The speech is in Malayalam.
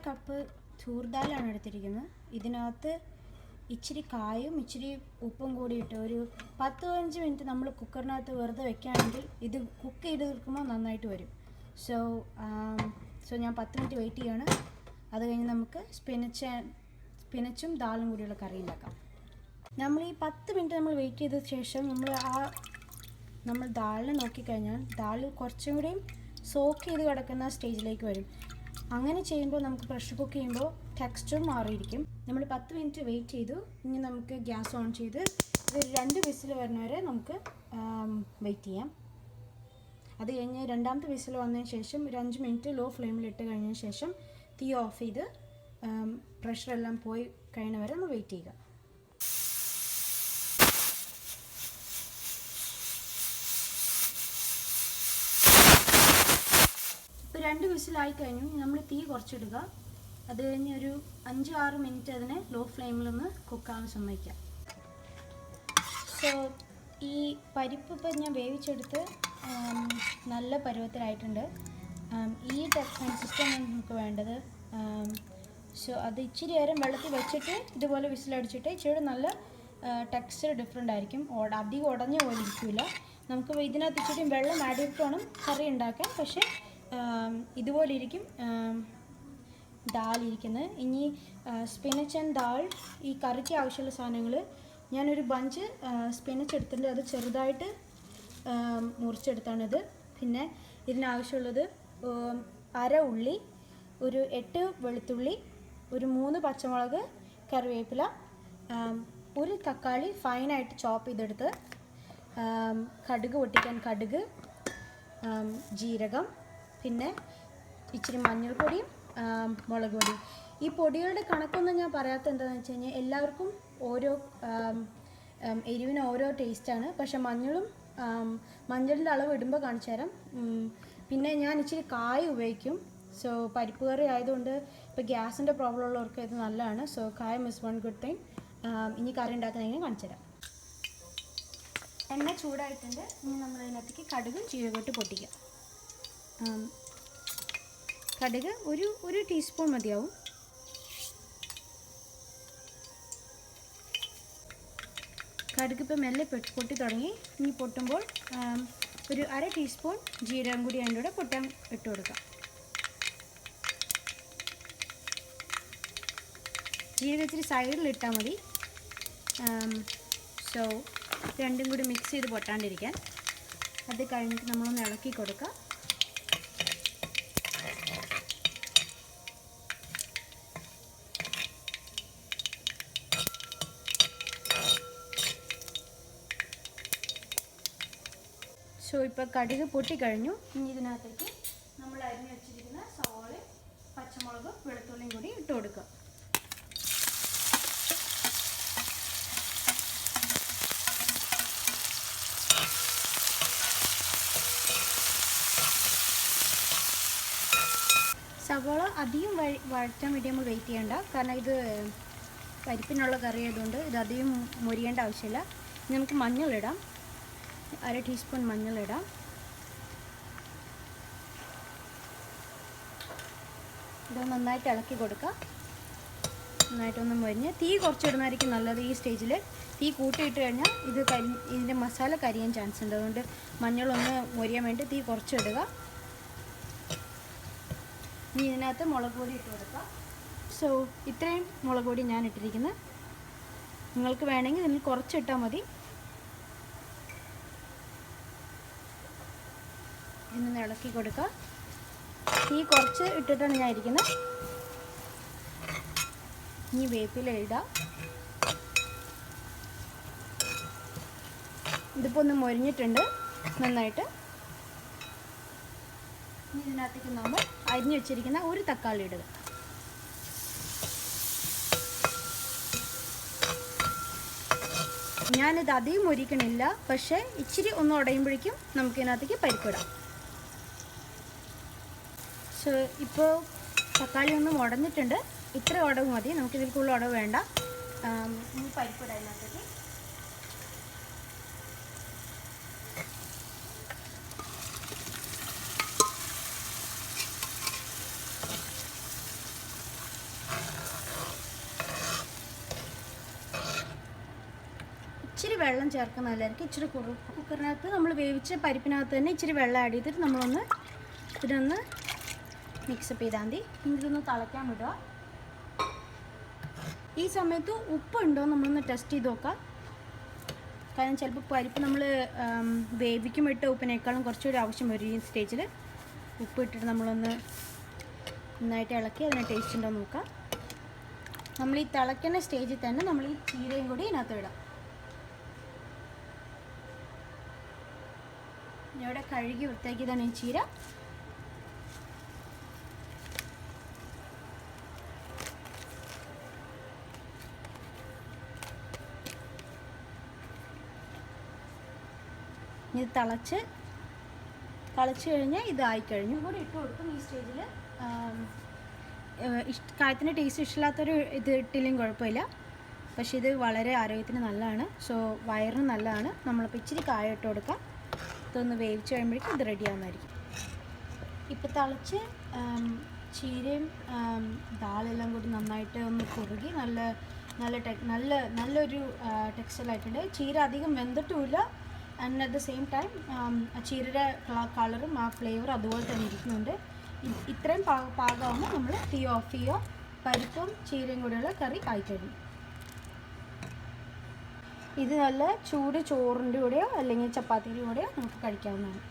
കപ്പ് തൂർ ദാലാണ് എടുത്തിരിക്കുന്നത്. ഇതിനകത്ത് ഇച്ചിരി കായും ഇച്ചിരി ഉപ്പും കൂടി ഇട്ട് ഒരു 10-15 മിനിറ്റ് നമ്മൾ കുക്കറിനകത്ത് വെറുതെ വെക്കുകയാണെങ്കിൽ ഇത് കുക്ക് ചെയ്ത് തീർക്കുമ്പോൾ നന്നായിട്ട് വരും. സോ ഞാൻ 10 മിനിറ്റ് വെയിറ്റ് ചെയ്യാണ്. അത് കഴിഞ്ഞ് നമുക്ക് സ്പിനച്ചും ദാലും കൂടിയുള്ള കറി ഉണ്ടാക്കാം. നമ്മൾ ഈ 10 മിനിറ്റ് നമ്മൾ വെയിറ്റ് ചെയ്ത ശേഷം നമ്മൾ ദാലിനെ നോക്കിക്കഴിഞ്ഞാൽ ദാൽ കുറച്ചും കൂടിയും സോക്ക് ചെയ്ത് കിടക്കുന്ന സ്റ്റേജിലേക്ക് വരും. അങ്ങനെ ചെയ്യുമ്പോൾ നമുക്ക് പ്രഷർ കുക്ക് ചെയ്യുമ്പോൾ ടെക്സ്ചർ മാറിയിരിക്കും. നമ്മൾ 10 മിനിറ്റ് വെയിറ്റ് ചെയ്തു. ഇനി നമുക്ക് ഗ്യാസ് ഓൺ ചെയ്ത് ഒരു 2 വിസിൽ വരുന്നവരെ നമുക്ക് വെയിറ്റ് ചെയ്യാം. അത് കഴിഞ്ഞ് രണ്ടാമത്തെ വിസിൽ വന്നതിന് ശേഷം ഒരു 5 മിനിറ്റ് ലോ ഫ്ലെയിമിലിട്ട് കഴിഞ്ഞതിന് ശേഷം തീ ഓഫ് ചെയ്ത് പ്രഷറെല്ലാം പോയി കഴിയുന്നവരെ നമ്മൾ വെയിറ്റ് ചെയ്യുക. ഇപ്പോൾ 2 വിസിലായി കഴിഞ്ഞു. നമ്മൾ തീ കുറച്ചിടുക. അത് കഴിഞ്ഞ് ഒരു 5-6 മിനിറ്റ് അതിനെ ലോ ഫ്ലെയിമിലൊന്ന് കുക്കാവാൻ സമ്മതിക്കാം. സോ ഈ പരിപ്പ് ഇപ്പം ഞാൻ വേവിച്ചെടുത്ത് നല്ല പരുവത്തിലായിട്ടുണ്ട്. ഈ കൺസിസ്റ്റൻ്റ് നമുക്ക് വേണ്ടത്. സോ അത് ഇച്ചിരി നേരം വെള്ളത്തിൽ വെച്ചിട്ട് ഇതുപോലെ വിസിലടിച്ചിട്ട് ഇച്ചിരി നല്ല ടെക്സ്ചർ ഡിഫറെൻ്റ് ആയിരിക്കും. അധികം ഉടഞ്ഞ പോലെ ഇരിക്കില്ല. നമുക്ക് ഇതിനകത്ത് ഇച്ചിരി വെള്ളം ആഡ് ചെയ്തിട്ട് വേണം കറി ഉണ്ടാക്കാൻ. പക്ഷേ ഇതുപോലെ ഇരിക്കും ദാൽ ഇരിക്കുന്നത്. ഇനി സ്പിനച്ച് ആൻഡ് ദാൽ ഈ കറിക്ക് ആവശ്യമുള്ള സാധനങ്ങൾ ഞാനൊരു ബഞ്ച് സ്പിനച്ച് എടുത്തിട്ടുണ്ട്. അത് ചെറുതായിട്ട് മുറിച്ചെടുത്താണിത്. പിന്നെ ഇതിനാവശ്യമുള്ളത് 1/2 ഉള്ളി, ഒരു 8 വെളുത്തുള്ളി, ഒരു 3 പച്ചമുളക്, കറിവേപ്പില, ഒരു തക്കാളി ഫൈനായിട്ട് ചോപ്പ് ചെയ്തെടുത്ത്, കടുക് പൊട്ടിക്കാൻ കടുക്, ജീരകം, പിന്നെ ഇച്ചിരി മഞ്ഞൾപ്പൊടിയും മുളക് പൊടിയും. ഈ പൊടികളുടെ കണക്കൊന്നും ഞാൻ പറയാത്ത എന്താണെന്ന് വെച്ച് കഴിഞ്ഞാൽ എല്ലാവർക്കും ഓരോ എരിവിന് ഓരോ ടേസ്റ്റാണ്. പക്ഷെ മഞ്ഞളിൻ്റെ അളവ് ഇടുമ്പോൾ കാണിച്ചു തരാം. പിന്നെ ഞാൻ ഇച്ചിരി കായ ഉപയോഗിക്കും. സോ പരിപ്പ് കറി ആയതുകൊണ്ട് ഇപ്പോൾ ഗ്യാസിൻ്റെ പ്രോബ്ലം ഉള്ളവർക്ക് ഇത് നല്ലതാണ്. സോ കായം ഇസ് വൺ ഗുഡ് തിങ്. ഇനി കറി ഉണ്ടാക്കുന്നതെങ്ങനെ കാണിച്ചു തരാം. എണ്ണ ചൂടായിട്ടുണ്ട്. ഇനി നമ്മൾ അതിനകത്തേക്ക് കടുകും ജീരകമിട്ട് പൊട്ടിക്കാം. കടുക് ഒരു ടീസ്പൂൺ മതിയാവും. കടുക് ഇപ്പോൾ മെല്ലെ പൊട്ടി തുടങ്ങി. ഇനി പൊട്ടുമ്പോൾ ഒരു 1/2 ടീസ്പൂൺ ജീരകം കൂടി അതിൻ്റെ കൂടെ പൊട്ടാൻ ഇട്ട് കൊടുക്കാം. ജീരകം ഇച്ചിരി സൈഡിലിട്ടാൽ മതി. സോ രണ്ടും കൂടി മിക്സ് ചെയ്ത് പൊട്ടാണ്ടിരിക്കാൻ. അത് കഴിഞ്ഞിട്ട് നമ്മളൊന്ന് ഇളക്കി കൊടുക്കാം. സോ ഇപ്പോൾ കടുക് പൊട്ടിക്കഴിഞ്ഞു. ഇനി ഇതിനകത്തേക്ക് നമ്മൾ അരിഞ്ഞ് വെച്ചിരിക്കുന്ന സവാളയും പച്ചമുളകും വെളുത്തുള്ളിയും കൂടി ഇട്ട് കൊടുക്കുക. സവാള അധികം വഴറ്റാൻ വേണ്ടി നമ്മൾ വെയിറ്റ് ചെയ്യേണ്ട. കാരണം ഇത് പരിപ്പിനുള്ള കറി ആയതുകൊണ്ട് ഇത് അധികം മൊരിയേണ്ട ആവശ്യമില്ല. ഇനി നമുക്ക് മഞ്ഞളിടാം. 1/2 ടീസ്പൂൺ മഞ്ഞളിടാം. ഇത് നന്നായിട്ട് ഇളക്കി കൊടുക്കുക. നന്നായിട്ടൊന്ന് മൊരിഞ്ഞ് തീ കുറച്ചിടുന്നതായിരിക്കും നല്ലത്. ഈ സ്റ്റേജിൽ തീ കൂട്ടിയിട്ട് കഴിഞ്ഞാൽ ഇതിൻ്റെ മസാല കരിയാൻ ചാൻസ് ഉണ്ട്. അതുകൊണ്ട് മഞ്ഞളൊന്ന് മൊരിയാൻ വേണ്ടി തീ കുറച്ചിടുക. ഇനി ഇതിനകത്ത് മുളക് പൊടി ഇട്ട് കൊടുക്കുക. സോ ഇത്രയും മുളക് പൊടി ഞാൻ ഇട്ടിരിക്കുന്നത്. നിങ്ങൾക്ക് വേണമെങ്കിൽ ഇതിൽ കുറച്ചിട്ടാൽ മതി. ഇന്ന് ഇളക്കി കൊടുക്കുക. തീ കുറച്ച് ഇട്ടിട്ടാണ് ഞാൻ ഇരിക്കുന്നത്. ഇനി വേപ്പില ഇടാം. ഇതിപ്പോൾ ഒന്ന് മൊരിഞ്ഞിട്ടുണ്ട് നന്നായിട്ട്. ഇനി ഇതിനകത്തേക്ക് നമ്മൾ അരിഞ്ഞു വെച്ചിരിക്കുന്ന ഒരു തക്കാളി ഇടുക. ഞാനിത് അധികം മൊരിക്കണില്ല. പക്ഷേ ഇച്ചിരി ഒന്ന് ഉടയുമ്പോഴേക്കും നമുക്കിതിനകത്തേക്ക് പരിപ്പിടാം. സോ ഇപ്പോൾ തക്കാളി ഒന്നും ഉടഞ്ഞിട്ടുണ്ട്. ഇത്ര ഉടവ് മതി. നമുക്കിതിൽ കൂടുതൽ ഉടവ് വേണ്ട. ഇനി പരിപ്പിടാം ഇതിനകത്തേക്ക്. വെള്ളം ചേർക്കുന്നതല്ലായിരിക്കും. ഇച്ചിരി കുക്കറിനകത്ത് നമ്മൾ വേവിച്ച പരിപ്പിനകത്ത് തന്നെ ഇച്ചിരി വെള്ളം ആഡ് ചെയ്തിട്ട് നമ്മളൊന്ന് ഇതിനൊന്ന് മിക്സപ്പ് ചെയ്താൽ മതി. ഇതൊന്ന് തിളയ്ക്കാൻ വിടുക. ഈ സമയത്ത് ഉപ്പുണ്ടോ നമ്മളൊന്ന് ടെസ്റ്റ് ചെയ്ത് നോക്കാം. കാരണം ചിലപ്പോൾ പരിപ്പ് നമ്മൾ വേവിക്കുമ്പോൾ ഇട്ട ഉപ്പിനേക്കാളും കുറച്ചുകൂടി ആവശ്യം വരും. ഈ സ്റ്റേജിൽ ഉപ്പ് ഇട്ടിട്ട് നമ്മളൊന്ന് നന്നായിട്ട് ഇളക്കി അതിന് ടേസ്റ്റ് ഉണ്ടോ നോക്കാം. നമ്മൾ ഈ തിളയ്ക്കുന്ന സ്റ്റേജിൽ തന്നെ നമ്മൾ ഈ ചീരയും കൂടി ഇതിനകത്ത് ഇടാം. ഇവിടെ കഴുകി വൃത്തിയാക്കിയതാണ് ഈ ചീര. ഇത് തിളച്ച് കഴിഞ്ഞാൽ ഇതായിക്കഴിഞ്ഞു. കൂടി ഇട്ട് കൊടുക്കും. ഈ സ്റ്റേജിൽ കായത്തിൻ്റെ ടേസ്റ്റ് ഇഷ്ടമില്ലാത്തൊരു ഇത് ഇട്ടില്ലെങ്കിൽ കുഴപ്പമില്ല. പക്ഷേ ഇത് വളരെ ആരോഗ്യത്തിന് നല്ലതാണ്. സോ വയറിന് നല്ലതാണ്. നമ്മളിപ്പോൾ ഇച്ചിരി കായ ഇട്ട് കൊടുക്കാം. ഇതൊന്ന് വേവിച്ച് കഴിയുമ്പോഴേക്കും ഇത് റെഡി ആവുന്നതായിരിക്കും. ഇപ്പോൾ തിളച്ച് ചീരയും ദാലെല്ലാം കൂടി നന്നായിട്ട് ഒന്ന് കുറുകി നല്ലൊരു ടെക്സ്ചറായിട്ടുണ്ട്. ചീര അധികം വെന്തിട്ടുമില്ല. And at the same time ചീരയുടെ കളറും ആ ഫ്ലേവറും അതുപോലെ തന്നെ ഇരിക്കുന്നുണ്ട്. ഇത്രയും പാകമാകുമ്പോൾ നമ്മൾ തീ ഓഫ് ചെയ്യുക. പരിപ്പും ചീരയും കൂടെയുള്ള കറി ആയിക്കഴിഞ്ഞു. ഇത് നല്ല ചൂട് ചോറിൻ്റെ കൂടെയോ അല്ലെങ്കിൽ ചപ്പാത്തിയുടെ കൂടെയോ നമുക്ക് കഴിക്കാവുന്നതാണ്.